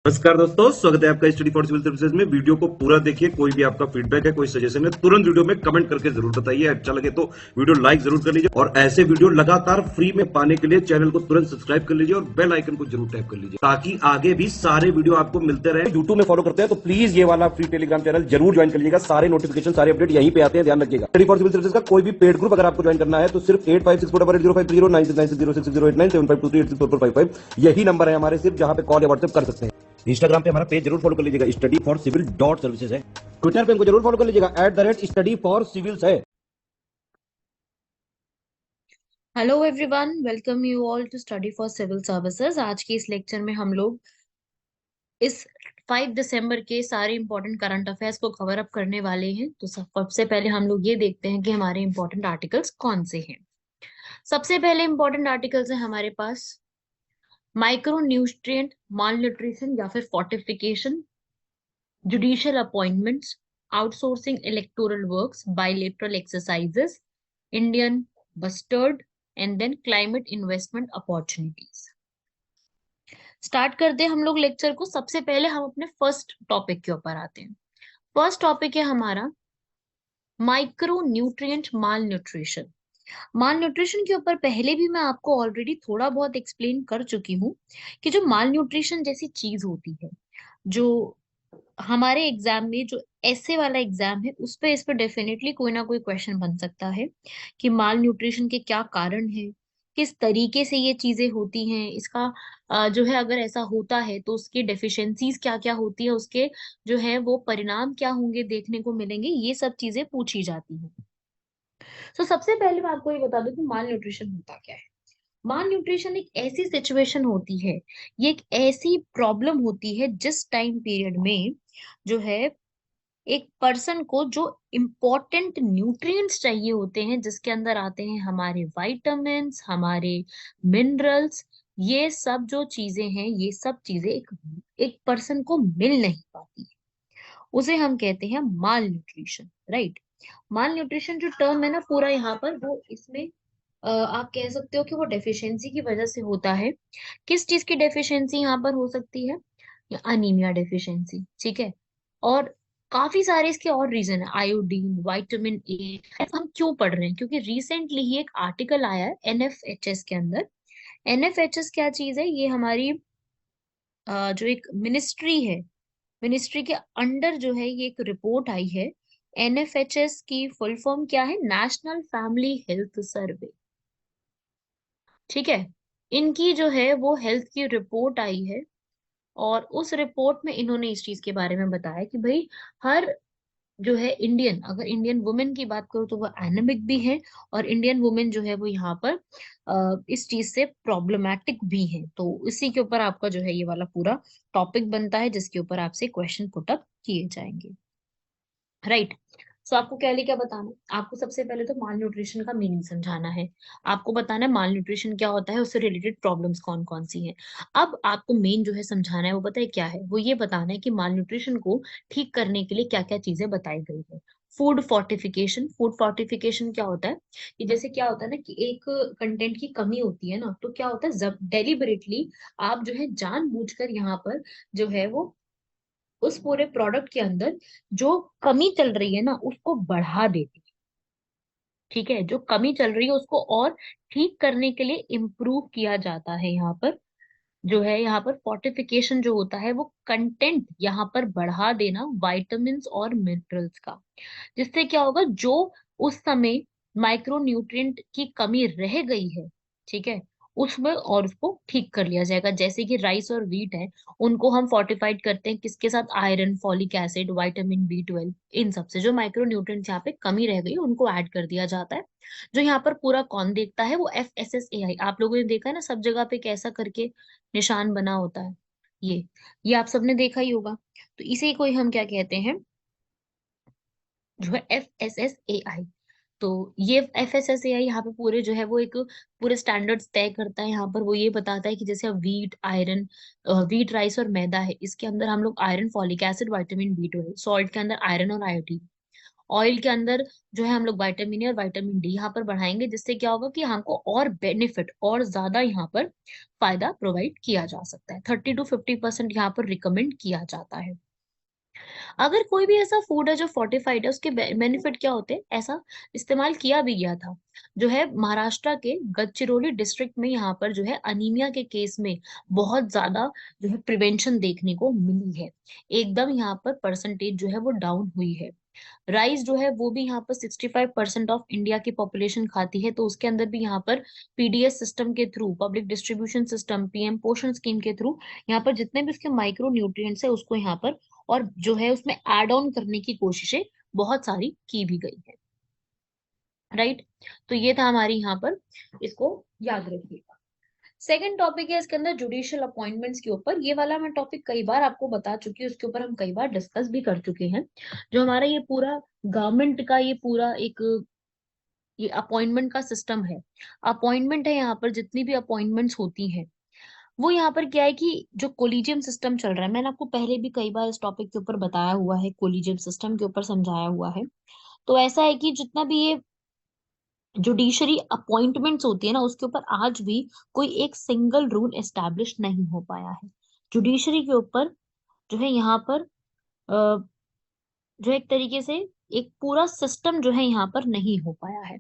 नमस्कार दोस्तों, स्वागत है आपका स्टडी फॉर सिविल सर्विसेज में। वीडियो को पूरा देखिए। कोई भी आपका फीडबैक है, कोई सजेशन है, तुरंत वीडियो में कमेंट करके जरूर बताइए। अच्छा लगे तो वीडियो लाइक जरूर कर लीजिए और ऐसे वीडियो लगातार फ्री में पाने के लिए चैनल को तुरंत सब्सक्राइब कर लीजिए और बेल आइकन को जरूर टैप कर लीजिए ताकि आगे भी सारे वीडियो आपको मिलते रहे। यूट्यूब में फॉलो करते हैं तो प्लीज ये वाला फ्री टेलीग्राम चैनल जरूर ज्वाइन कर लीजिएगा। सारे नोटिफिकेशन, सारे अपडेट यहीं पे आते हैं, ध्यान रखिएगा। स्टडी फॉर सिविल सर्विसेज का कोई भी पेड ग्रुप अगर आपको ज्वाइन करना है तो सिर्फ 85648053096960608974386445 यही नंबर है हमारे, सिर्फ जहां पे कॉल या व्हाट्सएप कर सकते हैं। इंस्टाग्राम पे हमारा पेज जरूर फॉलो कर लीजिएगा, study for civil dot services है। ट्विटर पे हमको जरूर फॉलो कर लीजिएगा, @स्टडी फॉर सिविल्स है। Hello everyone, welcome you all to study for civil services. आज के इस लेक्चर में हम लोग इस 5 दिसंबर के सारे इंपॉर्टेंट करंट अफेयर्स को कवर अप करने वाले हैं। तो सबसे पहले हम लोग ये देखते हैं कि हमारे इंपॉर्टेंट आर्टिकल्स कौन से हैं। सबसे पहले इंपॉर्टेंट आर्टिकल्स है हमारे पास माइक्रो न्यूट्रिएंट माल न्यूट्रिशन या फिर fortification, judicial appointments, outsourcing electoral works, bilateral exercises, Indian bustard and then climate investment opportunities. Start करते हैं हम लोग लेक्चर को। सबसे पहले हम अपने फर्स्ट टॉपिक के ऊपर आते हैं। फर्स्ट टॉपिक है हमारा माइक्रो न्यूट्रिएंट माल न्यूट्रिशन। माल न्यूट्रिशन के ऊपर पहले भी मैं आपको ऑलरेडी थोड़ा बहुत एक्सप्लेन कर चुकी हूँ कि जो माल न्यूट्रिशन जैसी चीज होती है, जो हमारे एग्जाम में जो ऐसे वाला एग्जाम है इस पे डेफिनेटली कोई ना कोई क्वेश्चन बन सकता है कि माल न्यूट्रिशन के क्या कारण है, किस तरीके से ये चीजें होती हैं, इसका जो है अगर ऐसा होता है तो उसकी डेफिशिएंसीज क्या क्या होती है, उसके जो है वो परिणाम क्या होंगे देखने को मिलेंगे, ये सब चीजें पूछी जाती हैं। तो सबसे पहले मैं आपको ये बता दूं कि माल न्यूट्रिशन होता क्या है। माल न्यूट्रिशन एक ऐसी सिचुएशन होती है, ये एक ऐसी प्रॉब्लम होती है जिस टाइम पीरियड में जो है एक पर्सन को जो इम्पोर्टेंट न्यूट्रिएंट्स चाहिए होते हैं, जिसके अंदर आते हैं हमारे वाइटामिन्स, हमारे मिनरल्स, ये सब जो चीजें हैं, ये सब चीजें एक एक पर्सन को मिल नहीं पाती है, उसे हम कहते हैं माल न्यूट्रिशन, राइट। माल न्यूट्रिशन जो टर्म है ना पूरा यहाँ पर, वो इसमें आप कह सकते हो कि वो डेफिशिएंसी की वजह से होता है। किस चीज की डेफिशिएंसी यहाँ पर हो सकती है? या अनीमिया डेफिशिएंसी, ठीक है। और काफी सारे इसके और रीजन है, आयोडीन, विटामिन ए। हम क्यों पढ़ रहे हैं? क्योंकि रिसेंटली ही एक आर्टिकल आया है एनएफएचएस के अंदर। एनएफएचएस क्या चीज है? ये हमारी जो एक मिनिस्ट्री है, मिनिस्ट्री के अंडर जो है ये एक रिपोर्ट आई है। एनएफएचएस की फुल फॉर्म क्या है? नेशनल फैमिली हेल्थ सर्वे, ठीक है। इनकी जो है वो हेल्थ की रिपोर्ट आई है और उस रिपोर्ट में इन्होंने इस चीज के बारे में बताया कि भाई हर जो है इंडियन, अगर इंडियन वुमेन की बात करूँ तो वो एनेमिक भी है, और इंडियन वुमेन जो है वो यहाँ पर इस चीज से प्रॉब्लमेटिक भी है। तो इसी के ऊपर आपका जो है ये वाला पूरा टॉपिक बनता है, जिसके ऊपर आपसे क्वेश्चन पुट अप किए जाएंगे, राइट। सो आपको क्या क्या बताना है? आपको सबसे पहले तो माल न्यूट्रिशन का मीनिंग समझाना है। आपको बताना है माल न्यूट्रिशन क्या होता है, उससे रिलेटेड प्रॉब्लम्स कौन कौन सी हैं। अब आपको मेन जो है समझाना है वो पता है क्या है? वो ये बताना है कि माल न्यूट्रिशन को ठीक करने के लिए क्या क्या चीजें बताई गई है। Food fortification. फूड फोर्टिफिकेशन क्या होता है कि जैसे क्या होता है ना कि एक कंटेंट की कमी होती है ना, तो क्या होता है, जब डेलिबरेटली आप जो है जानबूझकर यहाँ पर जो है वो उस पूरे प्रोडक्ट के अंदर जो कमी चल रही है ना उसको बढ़ा देती है, ठीक है। जो कमी चल रही है उसको और ठीक करने के लिए इम्प्रूव किया जाता है। यहाँ पर जो है, यहाँ पर फोर्टिफिकेशन जो होता है वो कंटेंट यहाँ पर बढ़ा देना वाइटामिन्स और मिनरल्स का, जिससे क्या होगा, जो उस समय माइक्रो न्यूट्रिएंट की कमी रह गई है, ठीक है, उसमें और उसको ठीक कर लिया जाएगा। जैसे कि राइस और व्हीट है, उनको हम फोर्टिफाइड करते हैं किसके साथ? Iron, folic acid, vitamin B 12, इन सब से जो माइक्रो न्यूट्रिएंट्स यहाँ पे कमी रह गई उनको ऐड कर दिया जाता है। जो यहाँ पर पूरा कौन देखता है? वो FSSAI। आप लोगों ने देखा है ना सब जगह पे कैसा करके निशान बना होता है, ये आप सबने देखा ही होगा। तो इसे कोई हम क्या कहते हैं? जो है FSSAI। तो ये FSSAI यहाँ पे पूरे जो है वो एक पूरे स्टैंडर्ड्स तय करता है। यहाँ पर वो ये बताता है कि जैसे अब वीट, आयरन, वीट, राइस और मैदा है, इसके अंदर हम लोग iron, folic acid, vitamin B 12, salt के अंदर आयरन और आयोडीन, ऑयल के अंदर जो है हम लोग विटामिन ए और विटामिन डी यहाँ पर बढ़ाएंगे, जिससे क्या होगा कि हमको और बेनिफिट और ज्यादा यहाँ पर फायदा प्रोवाइड किया जा सकता है। 30 to 50% यहाँ पर रिकमेंड किया जाता है। अगर कोई भी ऐसा फूड है जो फोर्टिफाइड है, उसके बेनिफिट क्या होते हैं, ऐसा इस्तेमाल किया भी गया था। जो है महाराष्ट्र के गढ़चिरोली डिस्ट्रिक्ट में यहाँ पर जो है अनीमिया के केस में बहुत ज्यादा जो है प्रिवेंशन देखने को मिली है। एकदम यहाँ पर परसेंटेज जो है वो डाउन हुई है। राइस जो है वो भी यहाँ पर 65% ऑफ इंडिया की पॉपुलेशन खाती है, तो उसके अंदर भी यहाँ पर पीडीएस सिस्टम के through, public distribution system, PM पोषण स्कीम के थ्रू यहाँ पर जितने भी उसके माइक्रो न्यूट्रिएंट्स है उसको यहाँ पर और जो है उसमें एड ऑन करने की कोशिशें बहुत सारी की भी गई है। राइट। तो ये था हमारी यहाँ पर, इसको याद रखिएगा। सेकंड टॉपिक है इसके अंदर जुडिशियल अपॉइंटमेंट्स के ऊपर। ये वाला मैं टॉपिक कई बार आपको बता चुकी हूँ, उसके ऊपर हम कई बार डिस्कस भी कर चुके हैं। जो हमारा ये पूरा गवर्नमेंट का ये पूरा एक ये अपॉइंटमेंट का सिस्टम है, अपॉइंटमेंट है यहाँ पर जितनी भी अपॉइंटमेंट्स होती हैं, वो यहाँ पर क्या है कि जो कोलिजियम सिस्टम चल रहा है, मैंने आपको पहले भी कई बार इस टॉपिक के ऊपर बताया हुआ है, कोलिजियम सिस्टम के ऊपर समझाया हुआ है। तो ऐसा है कि जितना भी ये जुडिशरी अपॉइंटमेंट्स होती है ना, उसके ऊपर आज भी कोई एक सिंगल रूल एस्टैब्लिश नहीं हो पाया है। जुडिशरी के ऊपर जो है यहाँ पर जो एक तरीके से एक पूरा सिस्टम जो है यहाँ पर नहीं हो पाया है।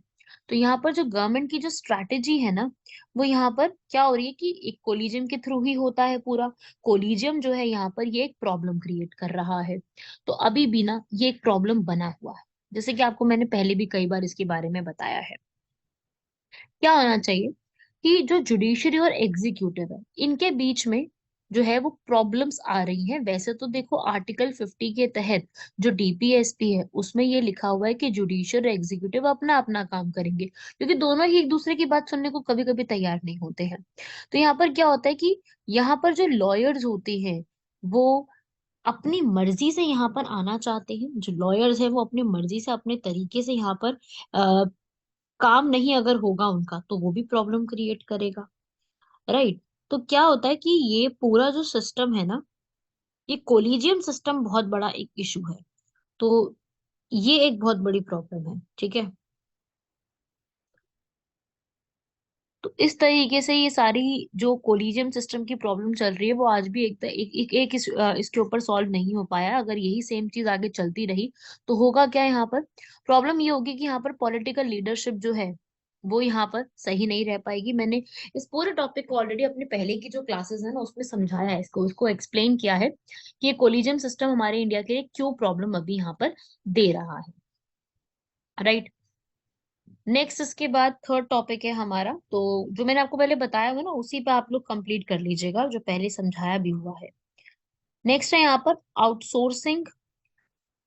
तो यहाँ पर जो गवर्नमेंट की जो स्ट्रैटेजी है ना, वो यहाँ पर क्या हो रही है कि एक कोलिजियम के थ्रू ही होता है पूरा। कोलिजियम जो है यहाँ पर ये एक प्रॉब्लम क्रिएट कर रहा है। तो अभी भी ना ये एक प्रॉब्लम बना हुआ है, जैसे कि आपको मैंने पहले भी कई बार इसके बारे में बताया है। क्या होना चाहिए कि जो जुडिशरी और एग्जीक्यूटिव है, इनके बीच में जो है वो प्रॉब्लम्स आ रही हैं। वैसे तो देखो आर्टिकल 50 के तहत जो डीपीएसपी है उसमें ये लिखा हुआ है कि जुडिशियल और एग्जीक्यूटिव अपना अपना काम करेंगे, क्योंकि दोनों ही एक दूसरे की बात सुनने को कभी कभी तैयार नहीं होते हैं। तो यहाँ पर क्या होता है कि यहाँ पर जो लॉयर्स होते हैं वो अपनी मर्जी से यहाँ पर आना चाहते हैं। जो लॉयर्स है वो अपनी मर्जी से अपने तरीके से यहाँ पर काम नहीं अगर होगा उनका, तो वो भी प्रॉब्लम क्रिएट करेगा। राइट। तो क्या होता है कि ये पूरा जो सिस्टम है ना, ये कोलिजियम सिस्टम बहुत बड़ा एक इशू है। तो ये एक बहुत बड़ी प्रॉब्लम है। ठीक है। तो इस तरीके से ये सारी जो कोलिजियम सिस्टम की प्रॉब्लम चल रही है वो आज भी इसके ऊपर सॉल्व नहीं हो पाया। अगर यही सेम चीज आगे चलती रही तो होगा क्या यहाँ पर, प्रॉब्लम ये होगी कि यहाँ पर पॉलिटिकल लीडरशिप जो है वो यहाँ पर सही नहीं रह पाएगी। मैंने इस पूरे टॉपिक को ऑलरेडी अपने पहले की जो क्लासेस है ना उसमें समझाया है, इसको उसको एक्सप्लेन किया है कि ये कोलिजियम सिस्टम हमारे इंडिया के लिए क्यों प्रॉब्लम अभी यहाँ पर दे रहा है। राइट। नेक्स्ट इसके बाद थर्ड टॉपिक है हमारा, तो जो मैंने आपको पहले बताया हुआ ना उसी पे आप लोग कंप्लीट कर लीजिएगा, जो पहले समझाया भी हुआ है। नेक्स्ट है यहाँ पर आउटसोर्सिंग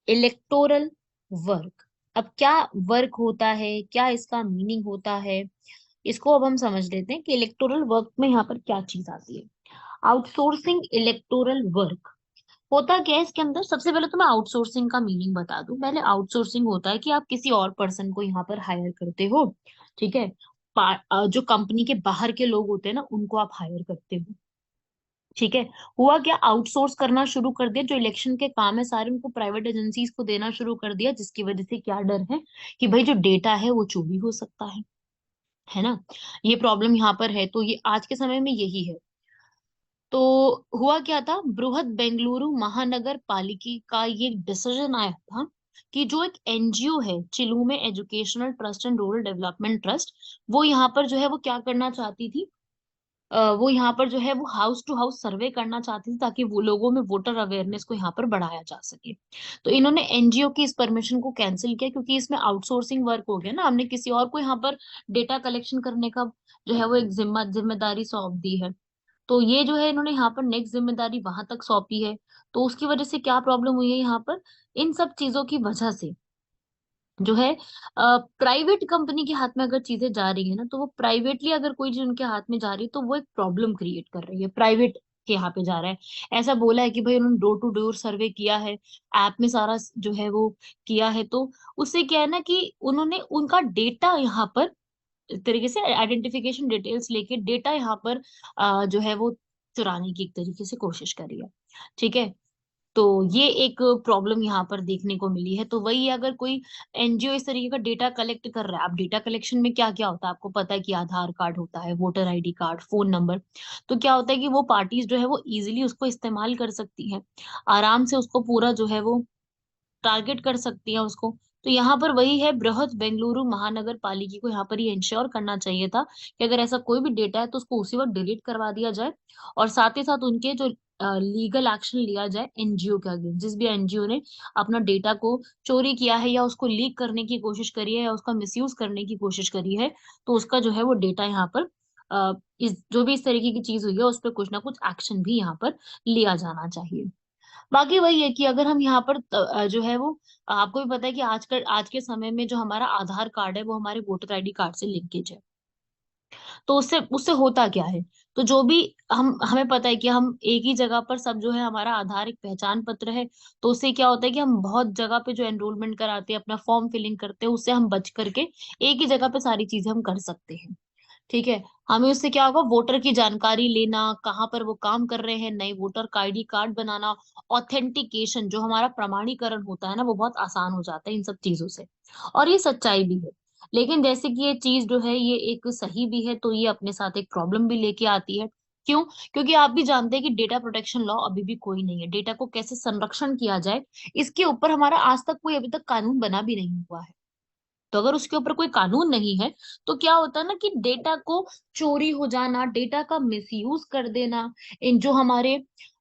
इलेक्टोरल वर्क। अब क्या वर्क होता है, क्या इसका मीनिंग होता है, इसको अब हम समझ लेते हैं कि इलेक्टोरल वर्क में यहाँ पर क्या चीज आती है। आउटसोर्सिंग इलेक्टोरल वर्क होता क्या है इसके अंदर। सबसे पहले तो मैं आउटसोर्सिंग का मीनिंग बता दूं। पहले आउटसोर्सिंग होता है कि आप किसी और पर्सन को यहाँ पर हायर करते हो। ठीक है। जो कंपनी के बाहर के लोग होते हैं ना उनको आप हायर करते हो। ठीक है। हुआ क्या, आउटसोर्स करना शुरू कर दिया, जो इलेक्शन के काम है सारे उनको प्राइवेट एजेंसीज को देना शुरू कर दिया, जिसकी वजह से क्या डर है कि भाई जो डेटा है वो चोरी हो सकता है ना। ये प्रॉब्लम यहाँ पर है। तो ये आज के समय में यही है। तो हुआ क्या था, बृहद बेंगलुरु महानगर पालिका का ये डिसीजन आया था कि जो एक एनजीओ है Chilume educational trust and rural development trust, वो यहाँ पर जो है वो क्या करना चाहती थी, वो यहाँ पर जो है वो हाउस टू हाउस सर्वे करना चाहती थी, ताकि वो लोगों में वोटर अवेयरनेस को यहाँ पर बढ़ाया जा सके। तो इन्होंने एनजीओ की इस परमिशन को कैंसिल किया, क्योंकि इसमें आउटसोर्सिंग वर्क हो गया ना, हमने किसी और को यहाँ पर डेटा कलेक्शन करने का जो है वो एक जिम्मेदारी सौंप दी है। तो ये जो है इन्होंने यहाँ पर नेक्स्ट जिम्मेदारी वहां तक सौंपी है। तो उसकी वजह से क्या प्रॉब्लम हुई है यहाँ पर, इन सब चीजों की वजह से जो है प्राइवेट कंपनी के हाथ में अगर चीजें जा रही है ना, तो वो प्राइवेटली अगर कोई चीज उनके हाथ में जा रही है तो वो एक प्रॉब्लम क्रिएट कर रही है, प्राइवेट के यहाँ पे जा रहा है। ऐसा बोला है कि भाई उन्होंने डोर टू डोर सर्वे किया है, ऐप में सारा जो है वो किया है। तो उससे क्या है ना कि उन्होंने उनका डेटा यहाँ पर एक तरीके से आइडेंटिफिकेशन डिटेल्स लेके डेटा यहाँ पर जो है वो चुराने की एक तरीके से कोशिश करी है। ठीक है। तो ये एक प्रॉब्लम यहाँ पर देखने को मिली है। तो वही अगर कोई एनजीओ इस तरीके का डेटा कलेक्ट कर रहा है, अब डेटा कलेक्शन में क्या क्या होता है आपको पता है कि आधार कार्ड होता है, voter ID card, phone number. तो क्या होता है कि वो पार्टीज जो है वो इजीली उसको इस्तेमाल कर सकती है, आराम से उसको पूरा जो है वो टारगेट कर सकती है उसको। तो यहाँ पर वही है, बृहद बेंगलुरु महानगर पालिका को यहाँ पर ये इंश्योर करना चाहिए था कि अगर ऐसा कोई भी डेटा है तो उसको उसी वक्त डिलीट करवा दिया जाए, और साथ ही साथ उनके जो लीगल एक्शन लिया जाए एनजीओ के अगेंस्ट, जिस भी एनजीओ ने अपना डेटा को चोरी किया है या उसको लीक करने की कोशिश करी है या उसका मिसयूज करने की कोशिश करी है, तो उसका जो है वो डेटा यहाँ पर इस जो भी इस तरीके की चीज हुई है उस पर कुछ ना कुछ एक्शन भी यहाँ पर लिया जाना चाहिए। बाकी वही है कि अगर हम यहाँ पर जो है वो आपको भी पता है कि आज के समय में जो हमारा आधार कार्ड है वो हमारे वोटर आईडी कार्ड से लिंकेज है। तो उससे उससे होता क्या है, तो जो भी हम हमें पता है कि हम एक ही जगह पर सब जो है हमारा आधार एक पहचान पत्र है। तो उससे क्या होता है कि हम बहुत जगह पे जो एनरोलमेंट कराते हैं, अपना फॉर्म फिलिंग करते हैं, उससे हम बच करके एक ही जगह पे सारी चीजें हम कर सकते हैं। ठीक है। हमें उससे क्या होगा, वोटर की जानकारी लेना, कहाँ पर वो काम कर रहे हैं, नए वोटर आईडी कार्ड बनाना, ऑथेंटिकेशन जो हमारा प्रमाणीकरण होता है ना, वो बहुत आसान हो जाता है इन सब चीजों से। और ये सच्चाई भी है। लेकिन जैसे कि ये चीज जो है ये एक सही भी है, तो ये अपने साथ एक प्रॉब्लम भी लेके आती है। क्यों? क्योंकि आप भी जानते हैं कि डेटा प्रोटेक्शन लॉ अभी भी कोई नहीं है, डेटा को कैसे संरक्षण किया जाए इसके ऊपर हमारा आज तक कोई अभी तक कानून बना भी नहीं हुआ है। तो अगर उसके ऊपर कोई कानून नहीं है तो क्या होता है ना कि डेटा को चोरी हो जाना, डेटा का मिसयूज कर देना, इन जो हमारे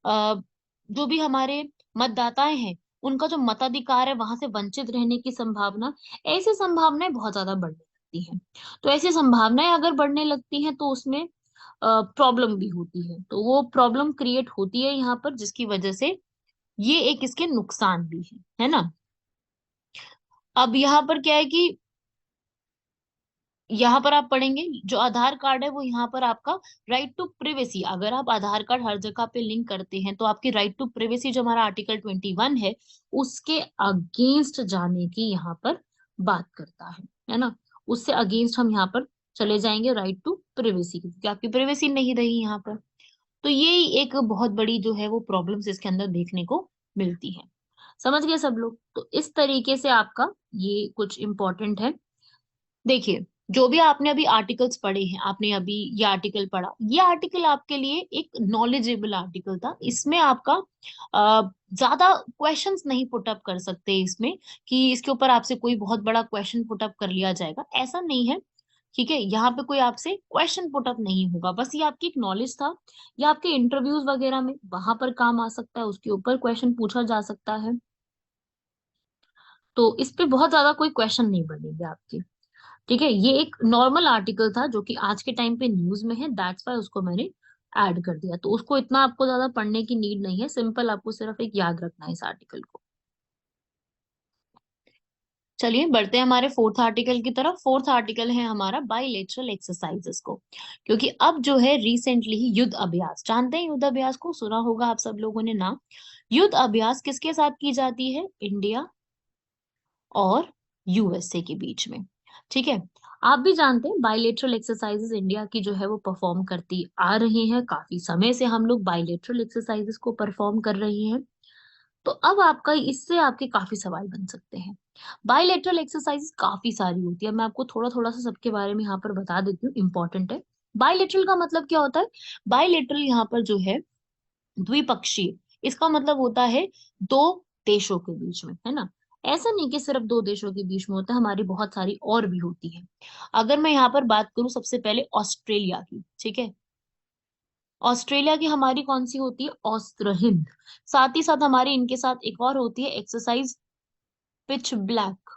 जो भी हमारे मतदाताएं हैं उनका जो मताधिकार है वहां से वंचित रहने की संभावना, ऐसी संभावनाएं बहुत ज्यादा बढ़ने लगती हैं। तो ऐसी संभावनाएं अगर बढ़ने लगती हैं तो उसमें प्रॉब्लम भी होती है, तो वो प्रॉब्लम क्रिएट होती है यहाँ पर, जिसकी वजह से ये एक इसके नुकसान भी है ना। अब यहाँ पर क्या है कि यहाँ पर आप पढ़ेंगे जो आधार कार्ड है वो यहाँ पर आपका राइट टू प्रिवेसी, अगर आप आधार कार्ड हर जगह पे लिंक करते हैं तो आपकी राइट टू प्रिवेसी जो हमारा आर्टिकल 21 है उसके अगेंस्ट जाने की यहाँ पर बात करता है ना। उससे अगेंस्ट हम यहाँ पर चले जाएंगे राइट टू प्रिवेसी की, क्योंकि आपकी प्रिवेसी नहीं रही यहाँ पर। तो ये एक बहुत बड़ी जो है वो प्रॉब्लम्स इसके अंदर देखने को मिलती है। समझ गए सब लोग? तो इस तरीके से आपका ये कुछ इंपॉर्टेंट है। देखिए, जो भी आपने अभी आर्टिकल्स पढ़े हैं, आपने अभी ये आर्टिकल पढ़ा, ये आर्टिकल आपके लिए एक नॉलेजेबल आर्टिकल था। इसमें आपका ज्यादा क्वेश्चंस नहीं पुटअप कर सकते इसमें, कि इसके ऊपर आपसे कोई बहुत बड़ा क्वेश्चन पुटअप कर लिया जाएगा, ऐसा नहीं है। ठीक है, यहाँ पे कोई आपसे क्वेश्चन पुटअप नहीं होगा, बस ये आपकी एक नॉलेज था। ये आपके इंटरव्यूज वगैरह में वहां पर काम आ सकता है, उसके ऊपर क्वेश्चन पूछा जा सकता है। तो इस पे बहुत ज्यादा कोई क्वेश्चन नहीं बनेंगे आपके। ठीक है, ये एक नॉर्मल आर्टिकल था जो कि आज के टाइम पे न्यूज में है, दैट्स वाई उसको मैंने ऐड कर दिया। तो उसको इतना आपको ज्यादा पढ़ने की नीड नहीं है, सिंपल आपको सिर्फ एक याद रखना है इस आर्टिकल को। चलिए बढ़ते हैं हमारे फोर्थ आर्टिकल की तरफ। फोर्थ आर्टिकल है हमारा बायलेटरल एक्सरसाइजेस को, क्योंकि अब जो है रिसेंटली ही युद्ध अभ्यास, जानते हैं युद्ध अभ्यास को, सुना होगा आप सब लोगों ने नाम। युद्ध अभ्यास किसके साथ की जाती है? इंडिया और यूएसए के बीच में। ठीक है। आप भी जानते हैं बायलेटरल एक्सरसाइजेस इंडिया की जो है वो परफॉर्म करती आ रही हैं, काफी समय से हम लोग बायलेटरल एक्सरसाइजेस को परफॉर्म कर रहे हैं। तो अब आपका इससे आपके काफी सवाल बन सकते हैं। बायलेटरल एक्सरसाइजेस काफी सारी होती है, मैं आपको थोड़ा थोड़ा सा सबके बारे में यहाँ पर बता देती हूँ, इंपॉर्टेंट है। बायलेटरल का मतलब क्या होता है? बायलेटरल यहाँ पर जो है द्विपक्षीय, इसका मतलब होता है दो देशों के बीच में, है ना। ऐसा नहीं कि सिर्फ दो देशों के बीच में होता है, हमारी बहुत सारी और भी होती है। अगर मैं यहाँ पर बात करूं सबसे पहले ऑस्ट्रेलिया की, ठीक है। ऑस्ट्रेलिया की हमारी कौन सी होती है? ऑस्त्र हिंद। साथ ही साथ हमारी इनके साथ एक और होती है एक्सरसाइज पिच ब्लैक।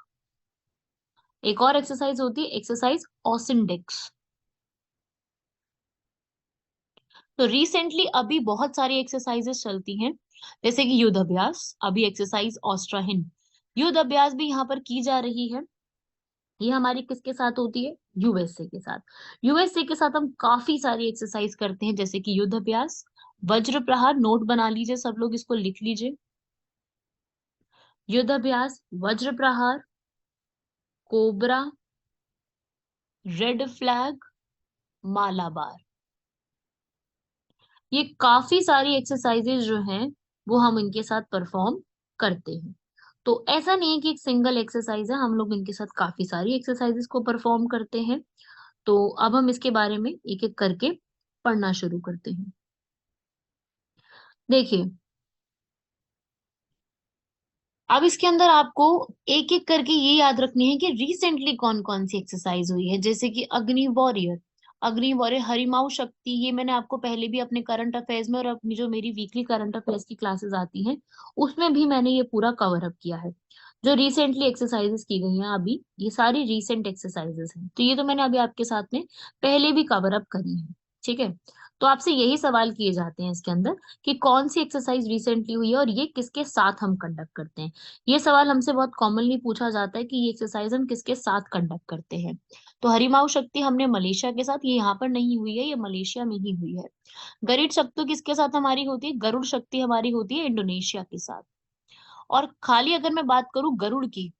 एक और एक्सरसाइज होती है एक्सरसाइज ऑसिनडेक्स। तो रिसेंटली अभी बहुत सारी एक्सरसाइजेस चलती हैं, जैसे कि युद्ध अभ्यास, अभी एक्सरसाइज ऑस्ट्राहिन। युद्ध अभ्यास भी यहाँ पर की जा रही है। ये हमारी किसके साथ होती है? यूएसए के साथ। यूएसए के साथ हम काफी सारी एक्सरसाइज करते हैं, जैसे कि युद्ध अभ्यास, वज्र प्रहार, नोट बना लीजिए सब लोग, इसको लिख लीजिए। युद्ध अभ्यास, वज्र प्रहार, कोबरा, रेड फ्लैग, मालाबार। ये काफी सारी एक्सरसाइजेज जो हैं वो हम इनके साथ परफॉर्म करते हैं। तो ऐसा नहीं है कि एक सिंगल एक्सरसाइज है, हम लोग इनके साथ काफी सारी एक्सरसाइजेस को परफॉर्म करते हैं। तो अब हम इसके बारे में एक एक करके पढ़ना शुरू करते हैं। देखिए, अब इसके अंदर आपको एक एक करके ये याद रखनी है कि रिसेंटली कौन कौन सी एक्सरसाइज हुई है। जैसे कि अग्नि वॉरियर, अग्नि वॉरियर, हरिमाऊ शक्ति, ये मैंने आपको पहले भी अपने करंट अफेयर्स में और अपनी जो मेरी वीकली करंट अफेयर्स की क्लासेस आती हैं उसमें भी मैंने ये पूरा कवर अप किया है। जो रिसेंटली एक्सरसाइजेस की गई हैं अभी, ये सारी रिसेंट एक्सरसाइजेस हैं, तो ये तो मैंने अभी आपके साथ में पहले भी कवर अप करी है। ठीक है, तो आपसे यही सवाल किए जाते हैं इसके अंदर कि कौन सी एक्सरसाइज रिसेंटली हुई है और ये किसके साथ हम कंडक्ट करते हैं। ये सवाल हमसे बहुत कॉमनली पूछा जाता है कि ये एक्सरसाइज हम किसके साथ कंडक्ट करते हैं। तो हरिमाऊ शक्ति हमने मलेशिया के साथ, ये यहाँ पर नहीं हुई है, ये मलेशिया में ही हुई है। गरुड़ शक्ति किसके साथ हमारी होती है? गरुड़ शक्ति हमारी होती है इंडोनेशिया के साथ। और खाली अगर मैं बात करूं गरुड़ की,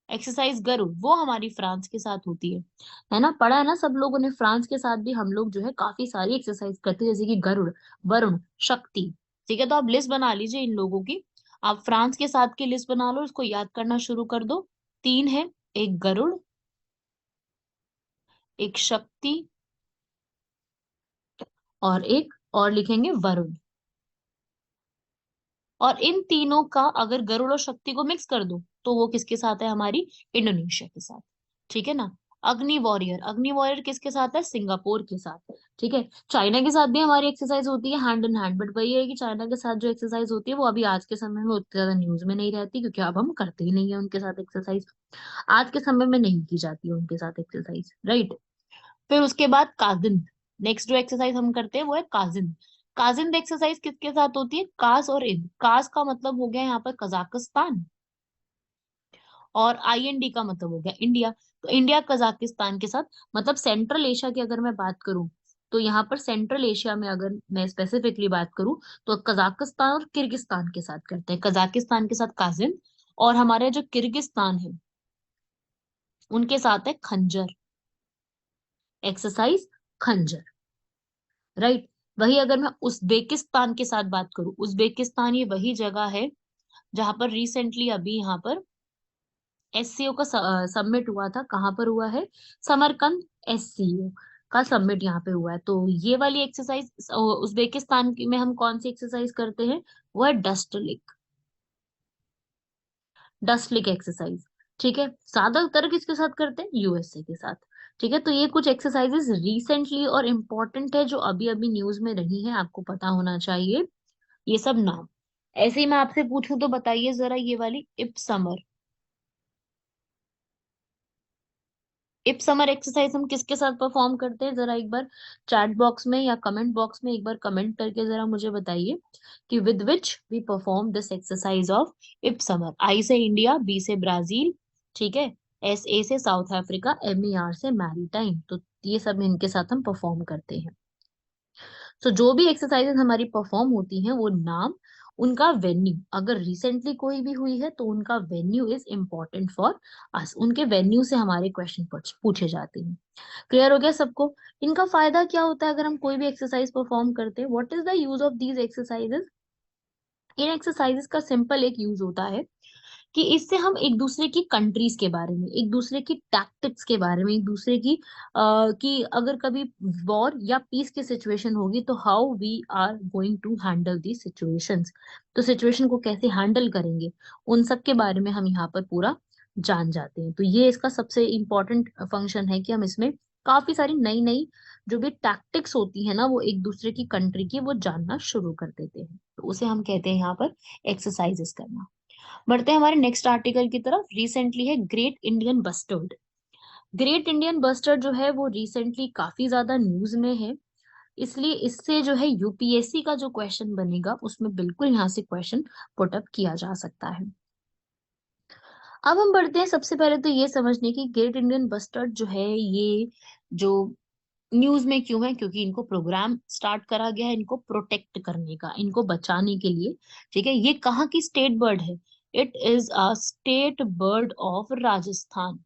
एक्सरसाइज गरुड़, वो हमारी फ्रांस के साथ होती है ना? पढ़ा है ना सब लोगों ने, फ्रांस के साथ भी हम लोग जो है काफी सारी एक्सरसाइज करते हैं, जैसे कि गरुड़, वरुण, शक्ति। ठीक है, तो आप लिस्ट बना लीजिए इन लोगों की। आप फ्रांस के साथ की लिस्ट बना लो, इसको याद करना शुरू कर दो। तीन है, एक गरुड़, एक शक्ति, और एक और लिखेंगे वरुण। और इन तीनों का अगर गरुड़ और शक्ति को मिक्स कर दो तो वो किसके साथ है? हमारी इंडोनेशिया के साथ। ठीक है ना? अग्नि वॉरियर, अग्नि वॉरियर किसके साथ है? सिंगापुर के साथ। ठीक है, चाइना के साथ भी हमारी एक्सरसाइज होती है हैंड इन हैंड, बट वही है कि चाइना के साथ जो एक्सरसाइज होती है वो अभी आज के समय में उतनी ज्यादा न्यूज में नहीं रहती, क्योंकि अब हम करते ही नहीं है उनके साथ एक्सरसाइज। आज के समय में नहीं की जाती है उनके साथ एक्सरसाइज, राइट। फिर उसके बाद काजिन, नेक्स्ट जो एक्सरसाइज हम करते हैं वो है काजिन। काजिन एक्सरसाइज किसके साथ होती है? कास और इन, कास का मतलब हो गया यहाँ पर कजाकिस्तान, और आईएनडी का मतलब हो गया इंडिया। तो इंडिया कजाकिस्तान के साथ, मतलब सेंट्रल एशिया की अगर मैं बात करूं, तो यहाँ पर सेंट्रल एशिया में अगर मैं स्पेसिफिकली बात करूं तो कजाकिस्तान और किर्गिस्तान के साथ करते हैं। कजाकिस्तान के साथ काजिन, और हमारे जो किर्गिस्तान है उनके साथ है खंजर, एक्सरसाइज खंजर, राइट। वही अगर मैं उज्बेकिस्तान के साथ बात करूं, उज्बेकिस्तान ये वही जगह है जहां पर रिसेंटली अभी यहाँ पर एससीओ का सबमिट हुआ था। कहाँ पर हुआ है? समरकंद एससीओ का सबमिट यहाँ पे हुआ है। तो ये वाली एक्सरसाइज उज्बेकिस्तान में हम कौन सी एक्सरसाइज करते हैं? वो है डस्ट लिक, डस्ट लिक एक्सरसाइज। ठीक है, ज्यादातर किसके साथ करते हैं? यूएसए के साथ। ठीक है, तो ये कुछ एक्सरसाइजेस रिसेंटली और इम्पोर्टेंट है जो अभी अभी न्यूज में रही है, आपको पता होना चाहिए ये सब नाम। ऐसे ही मैं आपसे पूछूं तो बताइए जरा, ये वाली इप समर, इप समर एक्सरसाइज हम किसके साथ परफॉर्म करते हैं? जरा एक बार चैट बॉक्स में या कमेंट बॉक्स में एक बार कमेंट करके जरा मुझे बताइए कि with which we perform this exercise of इप समर। आई से इंडिया, बी से ब्राजील, ठीक है, एस ए से South Africa, M E R से मैरीटाइम। तो ये सब इनके साथ हम परफॉर्म करते हैं। तो जो भी एक्सरसाइजेस हमारी परफॉर्म होती हैं वो नाम, उनका वेन्यू, अगर रिसेंटली कोई भी हुई है तो उनका venue is important for us, उनके वेन्यू से हमारे क्वेश्चन पूछे जाते हैं। क्लियर हो गया सबको? इनका फायदा क्या होता है अगर हम कोई भी एक्सरसाइज परफॉर्म करते हैं? What is the use of these exercises? In exercises का सिंपल एक यूज होता है कि इससे हम एक दूसरे की कंट्रीज के बारे में, एक दूसरे की टैक्टिक्स के बारे में, एक दूसरे की कि अगर कभी वॉर या पीस की सिचुएशन होगी तो how we are going to handle the situations, तो सिचुएशन को कैसे हैंडल करेंगे, उन सब के बारे में हम यहाँ पर पूरा जान जाते हैं। तो ये इसका सबसे इम्पोर्टेंट फंक्शन है कि हम इसमें काफी सारी नई नई जो भी टैक्टिक्स होती है ना, वो एक दूसरे की कंट्री की वो जानना शुरू कर देते हैं। तो उसे हम कहते हैं यहाँ पर एक्सरसाइजेस करना। बढ़ते हैं हमारे नेक्स्ट आर्टिकल की तरफ। रिसेंटली है great Indian bustard. Great Indian bustard जो है वो रिसेंटली काफी ज्यादा न्यूज में है, इसलिए इससे जो है यूपीएससी का जो क्वेश्चन बनेगा उसमें बिल्कुल यहाँ से क्वेश्चन पुट अप किया जा सकता है। अब हम बढ़ते हैं सबसे पहले तो ये समझने की ग्रेट इंडियन बस्टर्ड जो है ये जो न्यूज में क्यों है, क्योंकि इनको प्रोग्राम स्टार्ट करा गया है इनको प्रोटेक्ट करने का, इनको बचाने के लिए। ठीक है, ये कहाँ की स्टेट बर्ड है? It is a state bird of Rajasthan,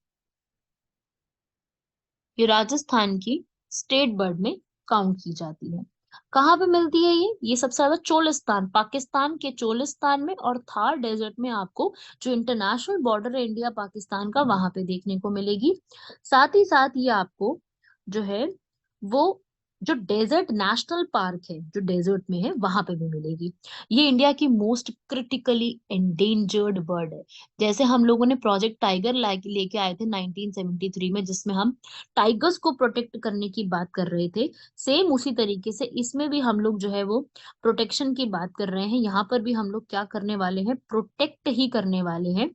ये राजस्थान की स्टेट बर्ड में काउंट की जाती है। कहाँ पे मिलती है ये सबसे ज्यादा चोलिस्तान, पाकिस्तान के चोलिस्तान में और थार डेजर्ट में आपको जो इंटरनेशनल बॉर्डर है इंडिया पाकिस्तान का वहां पे देखने को मिलेगी। साथ ही साथ ये आपको जो है वो जो डेजर्ट नेशनल पार्क है जो डेजर्ट में है वहां पे भी मिलेगी। ये इंडिया की मोस्ट क्रिटिकली एंडेंजर्ड बर्ड है। जैसे हम लोगों ने प्रोजेक्ट टाइगर लेके आए थे 1973 में, जिसमें हम टाइगर्स को प्रोटेक्ट करने की बात कर रहे थे, सेम उसी तरीके से इसमें भी हम लोग जो है वो प्रोटेक्शन की बात कर रहे हैं। यहाँ पर भी हम लोग क्या करने वाले हैं, प्रोटेक्ट ही करने वाले हैं।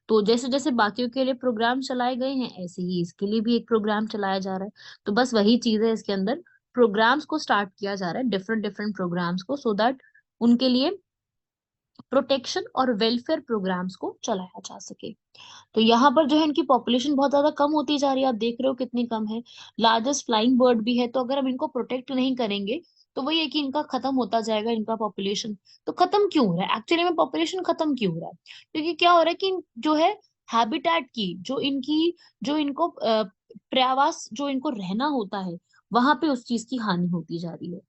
तो जैसे जैसे बाकियों के लिए प्रोग्राम चलाए गए हैं ऐसे ही इसके लिए भी एक प्रोग्राम चलाया जा रहा है। तो बस वही चीज है, इसके अंदर प्रोग्राम्स को स्टार्ट किया जा रहा है, डिफरेंट डिफरेंट प्रोग्राम्स को, सो दैट उनके लिए प्रोटेक्शन और वेलफेयर प्रोग्राम्स को चलाया जा सके। तो यहाँ पर जो है इनकी पॉपुलेशन बहुत ज्यादा कम होती जा रही है, आप देख रहे हो कितनी कम है। लार्जेस्ट फ्लाइंग बर्ड भी है, तो अगर हम इनको प्रोटेक्ट नहीं करेंगे तो वही है कि इनका खत्म होता जाएगा, इनका पॉपुलेशन। तो खत्म क्यों हो रहा है एक्चुअली में, पॉपुलेशन खत्म क्यों हो रहा है? क्योंकि क्या हो रहा है कि जो है हैबिटेट की जो इनकी जो इनको प्रवास जो इनको रहना होता है वहां पे उस चीज की हानि होती जा रही है।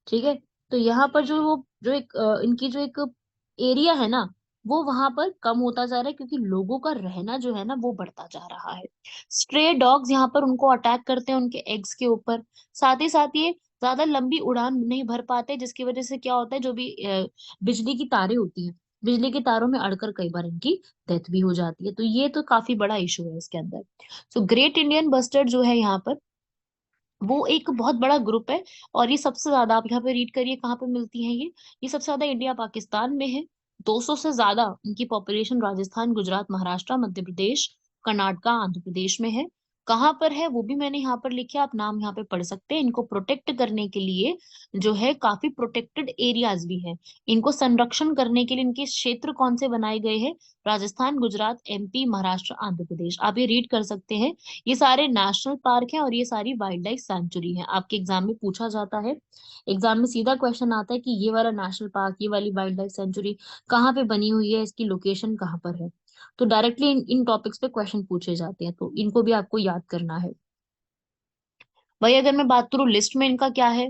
ठीक है। तो यहाँ पर जो वो जो एक इनकी जो एक एरिया है ना वो वहां पर कम होता जा रहा है, क्योंकि लोगों का रहना जो है ना वो बढ़ता जा रहा है। स्ट्रे डॉग्स यहाँ पर उनको अटैक करते हैं उनके एग्स के ऊपर। साथ ही साथ ये ज्यादा लंबी उड़ान नहीं भर पाते, जिसकी वजह से क्या होता है, जो भी बिजली की तारें होती हैं, बिजली की तारों में अड़कर कई बार इनकी डेथ भी हो जाती है। तो ये तो काफी बड़ा इशू है इसके अंदर। सो ग्रेट इंडियन बस्टर्ड जो है यहाँ पर वो एक बहुत बड़ा ग्रुप है। और ये सबसे ज्यादा, आप यहाँ पे रीड करिए कहाँ पे मिलती है ये सबसे ज्यादा इंडिया पाकिस्तान में है। 200 से ज्यादा इनकी पॉपुलेशन राजस्थान, गुजरात, महाराष्ट्र, मध्य प्रदेश, कर्नाटका, आंध्र प्रदेश में है। कहाँ पर है वो भी मैंने यहाँ पर लिखे, आप नाम यहाँ पे पढ़ सकते हैं। इनको प्रोटेक्ट करने के लिए जो है काफी प्रोटेक्टेड एरियाज भी है। इनको संरक्षण करने के लिए इनके क्षेत्र कौन से बनाए गए हैं, राजस्थान, गुजरात, एमपी, महाराष्ट्र, आंध्र प्रदेश, आप ये रीड कर सकते हैं। ये सारे नेशनल पार्क हैं और ये सारी वाइल्ड लाइफ सेंचुरी है। आपके एग्जाम में पूछा जाता है, एग्जाम में सीधा क्वेश्चन आता है कि ये वाला नेशनल पार्क, ये वाली वाइल्ड लाइफ सेंचुरी कहाँ पे बनी हुई है, इसकी लोकेशन कहाँ पर है। तो डायरेक्टली इन टॉपिक्स पे क्वेश्चन पूछे जाते हैं, तो इनको भी आपको याद करना है। वही अगर मैं बात करूँ लिस्ट में इनका क्या है,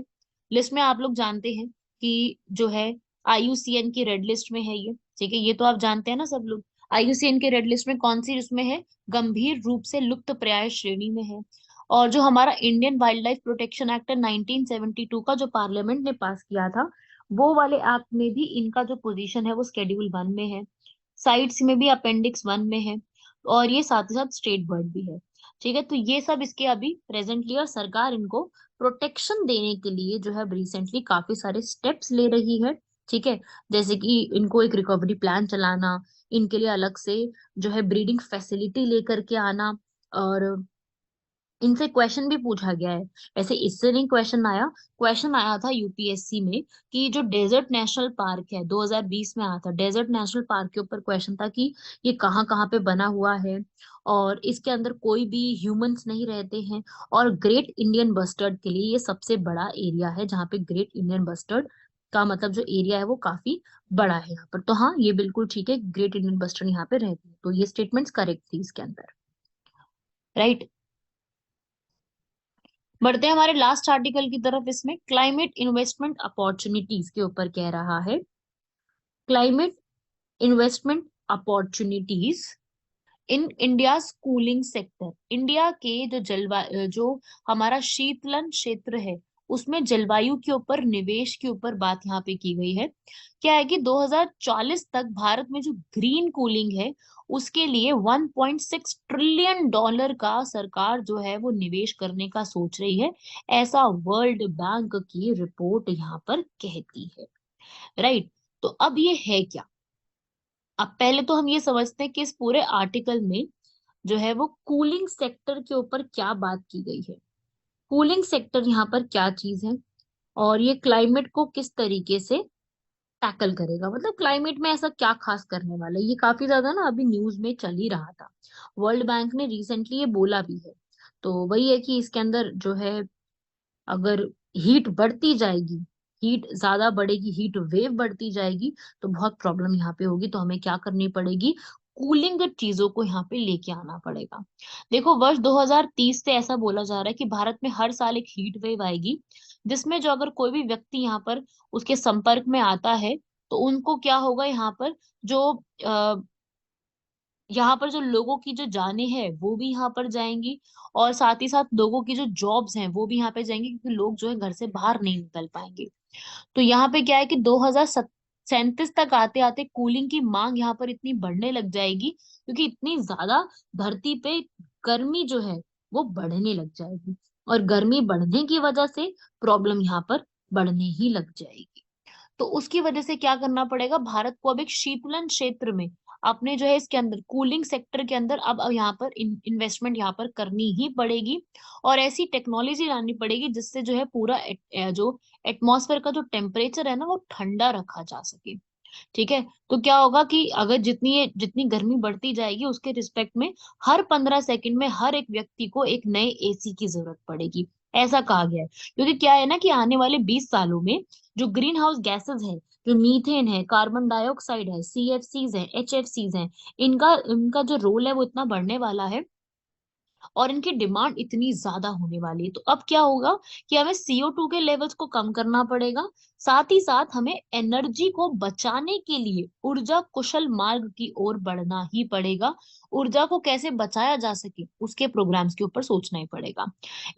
लिस्ट में आप लोग जानते हैं कि जो है आईयूसीएन की रेड लिस्ट में है ये। ठीक है, ये तो आप जानते हैं ना सब लोग। आईयूसीएन की रेड लिस्ट में कौन सी उसमें है, गंभीर रूप से लुप्त प्राय श्रेणी में है। और जो हमारा Indian wild life protection act 1972 का जो पार्लियामेंट ने पास किया था, वो वाले एक्ट में भी इनका जो पोजीशन है वो शेड्यूल 1 में है, साइट्स में भी अपेंडिक्स 1 में है, और ये साथ ही साथ स्टेट बर्ड भी है। ठीक है, तो ये सब इसके अभी प्रेजेंटली, और सरकार इनको प्रोटेक्शन देने के लिए जो है रिसेंटली काफी सारे स्टेप्स ले रही है। ठीक है, जैसे कि इनको एक रिकवरी प्लान चलाना, इनके लिए अलग से जो है ब्रीडिंग फैसिलिटी लेकर के आना। और इनसे क्वेश्चन भी पूछा गया है, वैसे इससे नहीं क्वेश्चन आया, क्वेश्चन आया था यूपीएससी में कि जो डेजर्ट नेशनल पार्क है 2020 में आया था, डेजर्ट नेशनल पार्क के ऊपर क्वेश्चन था कि ये कहाँ कहाँ पे बना हुआ है और इसके अंदर कोई भी ह्यूमंस नहीं रहते हैं। और ग्रेट इंडियन बस्टर्ड के लिए ये सबसे बड़ा एरिया है, जहाँ पे ग्रेट इंडियन बस्टर्ड का मतलब जो एरिया है वो काफी बड़ा है यहाँ पर। तो हाँ, ये बिल्कुल ठीक है, ग्रेट इंडियन बस्टर्ड यहाँ पे रहती है, तो ये स्टेटमेंट्स करेक्ट थी इसके अंदर। राइट, बढ़ते हैं हमारे लास्ट आर्टिकल की तरफ। इसमें क्लाइमेट इन्वेस्टमेंट अपॉर्चुनिटीज के ऊपर कह रहा है, climate investment opportunities in India cooling sector. India के जो जलवायु जो हमारा शीतलन क्षेत्र है उसमें जलवायु के ऊपर निवेश के ऊपर बात यहाँ पे की गई है। क्या है कि 2040 तक भारत में जो ग्रीन कूलिंग है उसके लिए 1.6 ट्रिलियन डॉलर का सरकार जो है वो निवेश करने का सोच रही है, ऐसा वर्ल्ड बैंक की रिपोर्ट यहाँ पर कहती है। राइट, तो अब ये है क्या, अब पहले तो हम ये समझते हैं कि इस पूरे आर्टिकल में जो है वो कूलिंग सेक्टर के ऊपर क्या बात की गई है। कूलिंग सेक्टर यहाँ पर क्या चीज है और ये क्लाइमेट को किस तरीके से टैकल करेगा, मतलब क्लाइमेट में ऐसा क्या खास करने वाला है। ये काफी ज्यादा ना अभी न्यूज में चल ही रहा था, वर्ल्ड बैंक ने रिसेंटली ये बोला भी है। तो वही है कि इसके अंदर जो है अगर हीट बढ़ती जाएगी, हीट ज्यादा बढ़ेगी, हीट वेव बढ़ती जाएगी, तो बहुत प्रॉब्लम यहाँ पे होगी। तो हमें क्या करनी पड़ेगी, कूलिंग चीजों को यहाँ पे लेके आना पड़ेगा। देखो वर्ष 2030 से ऐसा बोला जा रहा है कि भारत में हर साल एक हीट वेव आएगी जिसमें जो अगर कोई भी व्यक्ति यहाँ पर उसके संपर्क में आता है तो उनको क्या होगा, जो अ, यहाँ पर जो लोगों की जो जानें हैं वो भी यहाँ पर जाएंगी, और साथ ही साथ लोगों की जो जॉब्स हैं वो भी यहाँ पे जाएंगी, क्योंकि लोग जो है घर से बाहर नहीं निकल पाएंगे। तो यहाँ पे क्या है कि 2037 तक आते आते कूलिंग की मांग यहाँ पर इतनी बढ़ने लग जाएगी, क्योंकि इतनी ज्यादा धरती पे गर्मी जो है वो बढ़ने लग जाएगी, और गर्मी बढ़ने की वजह से प्रॉब्लम यहाँ पर बढ़ने ही लग जाएगी। तो उसकी वजह से क्या करना पड़ेगा, भारत को अब एक शीतलन क्षेत्र में अपने जो है इसके अंदर कूलिंग सेक्टर के अंदर अब यहाँ पर इन्वेस्टमेंट यहाँ पर करनी ही पड़ेगी, और ऐसी टेक्नोलॉजी लानी पड़ेगी जिससे जो है पूरा जो एटमॉस्फेयर का जो टेम्परेचर है ना वो ठंडा रखा जा सके। ठीक है, तो क्या होगा कि अगर जितनी जितनी गर्मी बढ़ती जाएगी उसके रिस्पेक्ट में हर 15 सेकंड में हर एक व्यक्ति को एक नए एसी की जरूरत पड़ेगी, ऐसा कहा गया है। क्योंकि क्या है ना कि आने वाले 20 सालों में जो ग्रीन हाउस गैसेस है, जो मीथेन है, कार्बन डाइऑक्साइड है, सीएफसीज है, एचएफसीज है, इनका इनका जो रोल है वो इतना बढ़ने वाला है, और इनकी डिमांड इतनी ज्यादा होने वाली है। तो अब क्या होगा कि हमें CO2 के लेवल्स को कम करना पड़ेगा, साथ ही साथ हमें एनर्जी को बचाने के लिए ऊर्जा कुशल मार्ग की ओर बढ़ना ही पड़ेगा। ऊर्जा को कैसे बचाया जा सके उसके प्रोग्राम्स के ऊपर सोचना ही पड़ेगा।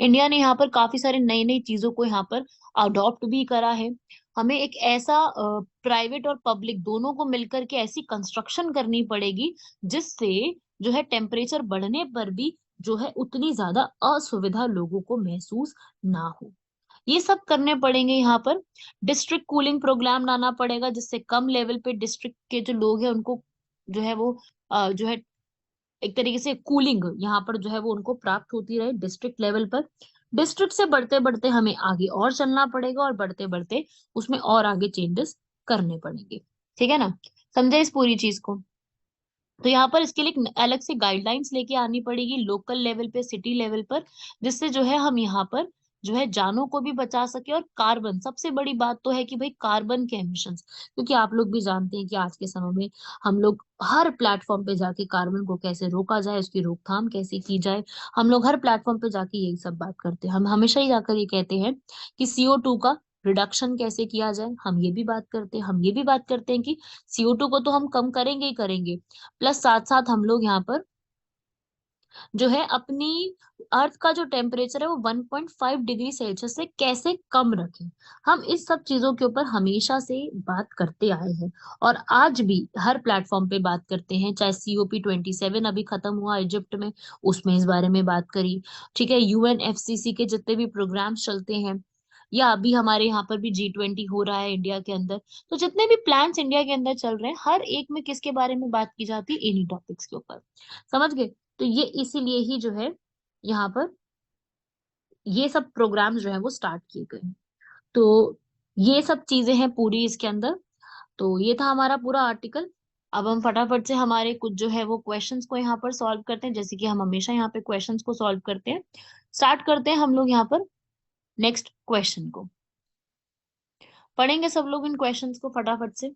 इंडिया ने यहाँ पर काफी सारी नई नई चीजों को यहाँ पर अडॉप्ट भी करा है। हमें एक ऐसा प्राइवेट और पब्लिक दोनों को मिलकर के ऐसी कंस्ट्रक्शन करनी पड़ेगी जिससे जो है टेम्परेचर बढ़ने पर भी जो है उतनी ज्यादा असुविधा लोगों को महसूस ना हो। ये सब करने पड़ेंगे यहाँ पर। डिस्ट्रिक्ट कूलिंग प्रोग्राम लाना पड़ेगा जिससे कम लेवल पे डिस्ट्रिक्ट के जो लोग हैं उनको जो है वो जो है एक तरीके से कूलिंग यहाँ पर जो है वो उनको प्राप्त होती रहे डिस्ट्रिक्ट लेवल पर। डिस्ट्रिक्ट से बढ़ते बढ़ते हमें आगे और चलना पड़ेगा, और बढ़ते बढ़ते उसमें और आगे चेंजेस करने पड़ेंगे। ठीक है ना, समझे इस पूरी चीज को। तो यहाँ पर इसके लिए एक अलग से गाइडलाइंस लेके आनी पड़ेगी लोकल लेवल पे, सिटी लेवल पर, जिससे जो है हम यहाँ पर जो है जानों को भी बचा सके। और कार्बन, सबसे बड़ी बात तो है कि भाई कार्बन के एमिशंस, क्योंकि आप लोग भी जानते हैं कि आज के समय में हम लोग हर प्लेटफॉर्म पे जाके कार्बन को कैसे रोका जाए, उसकी रोकथाम कैसे की जाए, हम लोग हर प्लेटफॉर्म पे जाके यही सब बात करते हैं। हम हमेशा ही जाकर ये कहते हैं कि CO2 का रिडक्शन कैसे किया जाए, हम ये भी बात करते हैं। हम ये भी बात करते हैं कि CO2 को तो हम कम करेंगे ही करेंगे, प्लस साथ साथ हम लोग यहाँ पर जो है अपनी अर्थ का जो टेम्परेचर है वो 1.5 डिग्री सेल्सियस से कैसे कम रखें। हम इस सब चीजों के ऊपर हमेशा से बात करते आए हैं, और आज भी हर प्लेटफॉर्म पे बात करते हैं। चाहे COP27 अभी खत्म हुआ इजिप्ट में, उसमें इस बारे में बात करी। ठीक है, UNFCCC के जितने भी प्रोग्राम्स चलते हैं, या अभी हमारे यहाँ पर भी G20 हो रहा है इंडिया के अंदर, तो जितने भी प्लान्स इंडिया के अंदर चल रहे हैं हर एक में किसके बारे में बात की जाती है, इन्हीं टॉपिक्स के ऊपर। समझ गए। तो ये इसीलिए ही जो है यहाँ पर ये सब प्रोग्राम्स जो है वो स्टार्ट किए गए हैं। तो ये सब चीजें हैं पूरी इसके अंदर। तो ये था हमारा पूरा आर्टिकल। अब हम फटाफट से हमारे कुछ जो है वो क्वेश्चंस को यहाँ पर सॉल्व करते हैं, जैसे कि हम हमेशा यहाँ पे क्वेश्चंस को सॉल्व करते हैं। स्टार्ट करते हैं हम लोग यहाँ पर नेक्स्ट क्वेश्चन को। पढ़ेंगे सब लोग इन क्वेश्चंस को फटाफट से।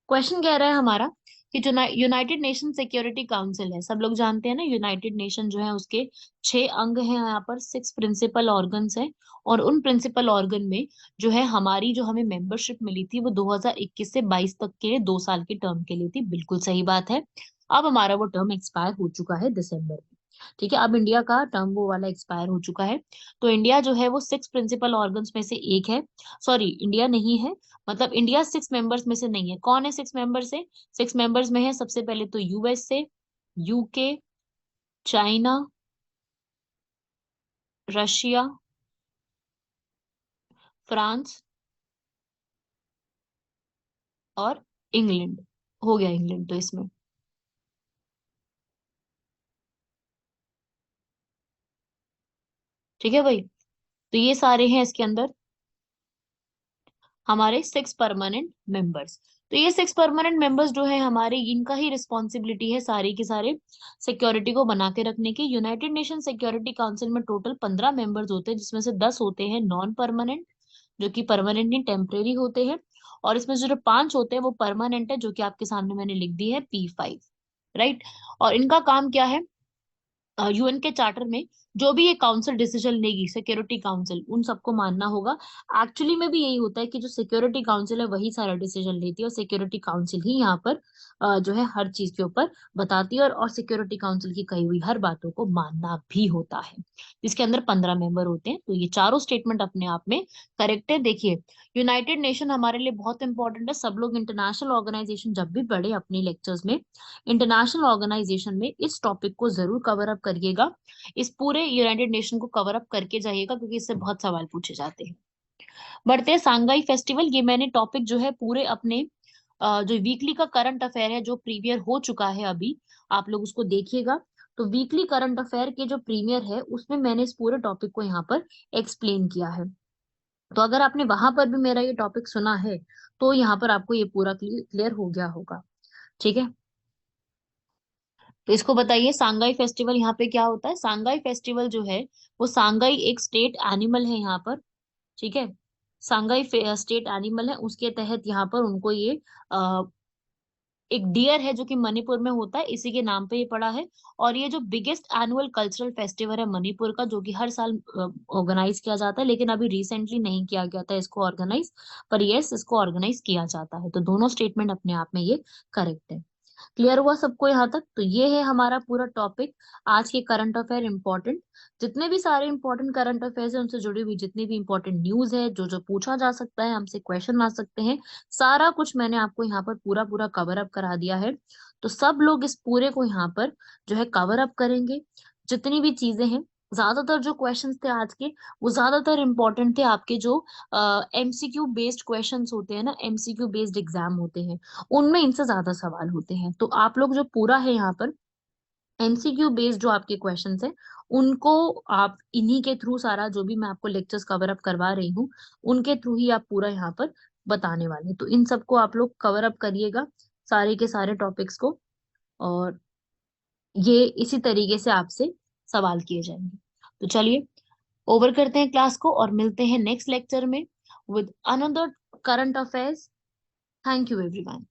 क्वेश्चन कह रहा है हमारा कि जो यूनाइटेड नेशन सिक्योरिटी काउंसिल है, सब लोग जानते हैं ना, यूनाइटेड नेशन जो है उसके 6 अंग हैं, यहाँ पर 6 प्रिंसिपल ऑर्गन्स हैं। और उन प्रिंसिपल ऑर्गन में जो है हमारी जो हमें मेंबरशिप मिली थी वो 2021 से 22 तक के लिए 2 साल के टर्म के लिए थी। बिल्कुल सही बात है। अब हमारा वो टर्म एक्सपायर हो चुका है दिसंबर में। ठीक है, अब इंडिया का टर्म वो वाला एक्सपायर हो चुका है। तो इंडिया जो है वो 6 प्रिंसिपल ऑर्गन्स में से एक है। सॉरी, इंडिया नहीं है, मतलब इंडिया 6 मेंबर्स में से नहीं है। कौन है 6 मेंबर से? 6 मेंबर्स में है सबसे पहले तो USA, UK, China, Russia, France और इंग्लैंड। हो गया इंग्लैंड तो इसमें। ठीक है भाई, तो ये सारे हैं इसके अंदर हमारे 6 परमानेंट मेंबर्स। तो ये 6 परमानेंट मेंबर्स जो है हमारे, इनका ही रिस्पॉन्सिबिलिटी है सारे के सारे सिक्योरिटी को बना के रखने की। यूनाइटेड नेशन सिक्योरिटी काउंसिल में टोटल 15 मेंबर्स होते हैं, जिसमें से 10 होते हैं नॉन परमानेंट, जो कि परमानेंट नहीं टेम्परेरी होते हैं। और इसमें से जो 5 होते हैं वो परमानेंट है, जो कि आपके सामने मैंने लिख दी है P5। राइट। और इनका काम क्या है? यूएन के चार्टर में जो भी ये काउंसिल डिसीजन लेगी, सिक्योरिटी काउंसिल, उन सबको मानना होगा। एक्चुअली में भी यही होता है कि जो सिक्योरिटी काउंसिल है वही सारा डिसीजन लेती है, और सिक्योरिटी काउंसिल ही यहाँ पर जो है हर चीज के ऊपर बताती है, और सिक्योरिटी काउंसिल की कही हुई हर बातों को मानना भी होता है। इसके अंदर 15 मेंबर होते हैं। तो ये चारों स्टेटमेंट अपने आप में करेक्ट है। देखिए, यूनाइटेड नेशन हमारे लिए बहुत इंपॉर्टेंट है। सब लोग इंटरनेशनल ऑर्गेनाइजेशन जब भी पढ़े अपने लेक्चर्स में, इंटरनेशनल ऑर्गेनाइजेशन में इस टॉपिक को जरूर कवर अप करिएगा। इस पूरे यूनाइटेड नेशन को कवर अप करके जाइएगा, क्योंकि इससे बहुत सवाल पूछे जाते हैं। बढ़ते हैं सांघाई फेस्टिवल। ये मैंने टॉपिक जो है पूरे अपने जो वीकली का करंट अफेयर है जो प्रीवियर हो चुका है अभी, आप लोग उसको देखिएगा। तो वीकली करंट अफेयर के जो प्रीमियर है उसमें मैंने इस पूरे टॉपिक को यहाँ पर एक्सप्लेन किया है। तो अगर आपने वहां पर भी मेरा ये टॉपिक सुना है तो यहाँ पर आपको ये पूरा क्लियर हो गया होगा। ठीक है, तो इसको बताइए, सांगाई फेस्टिवल यहाँ पे क्या होता है। सांगाई फेस्टिवल जो है वो, सांगाई एक स्टेट एनिमल है यहाँ पर। ठीक है, सांगाई स्टेट एनिमल है, उसके तहत यहाँ पर उनको ये एक डियर है जो कि मणिपुर में होता है, इसी के नाम पे ये पड़ा है। और ये जो बिगेस्ट एनुअल कल्चरल फेस्टिवल है मणिपुर का, जो कि हर साल ऑर्गेनाइज किया जाता है, लेकिन अभी रिसेंटली नहीं किया गया था इसको ऑर्गेनाइज, पर यस इसको ऑर्गेनाइज किया जाता है। तो दोनों स्टेटमेंट अपने आप में ये करेक्ट है। क्लियर हुआ सबको यहाँ तक। तो ये है हमारा पूरा टॉपिक, आज के करंट अफेयर इंपॉर्टेंट। जितने भी सारे इंपॉर्टेंट करंट अफेयर्स है उनसे जुड़ी हुई जितनी भी इंपॉर्टेंट न्यूज है, जो जो पूछा जा सकता है, हमसे क्वेश्चन आ सकते हैं, सारा कुछ मैंने आपको यहाँ पर पूरा पूरा कवर अप करा दिया है। तो सब लोग इस पूरे को यहाँ पर जो है कवर अप करेंगे। जितनी भी चीजें हैं, ज्यादातर जो क्वेश्चंस थे आज के, वो ज्यादातर इंपॉर्टेंट थे आपके जो एमसीक्यू बेस्ड क्वेश्चंस होते हैं ना, एमसीक्यू बेस्ड एग्जाम होते हैं, उनमें इनसे ज्यादा सवाल होते हैं। तो आप लोग जो पूरा है यहाँ पर एमसीक्यू बेस्ड जो आपके क्वेश्चंस है, उनको आप इन्हीं के थ्रू, सारा जो भी मैं आपको लेक्चर्स कवर अप करवा रही हूँ उनके थ्रू ही आप पूरा यहाँ पर बताने वाले हैं। तो इन सबको आप लोग कवर अप करिएगा, सारे के सारे टॉपिक्स को, और ये इसी तरीके से आपसे सवाल किए जाएंगे। तो चलिए, ओवर करते हैं क्लास को और मिलते हैं नेक्स्ट लेक्चर में with another current affairs. Thank you everyone.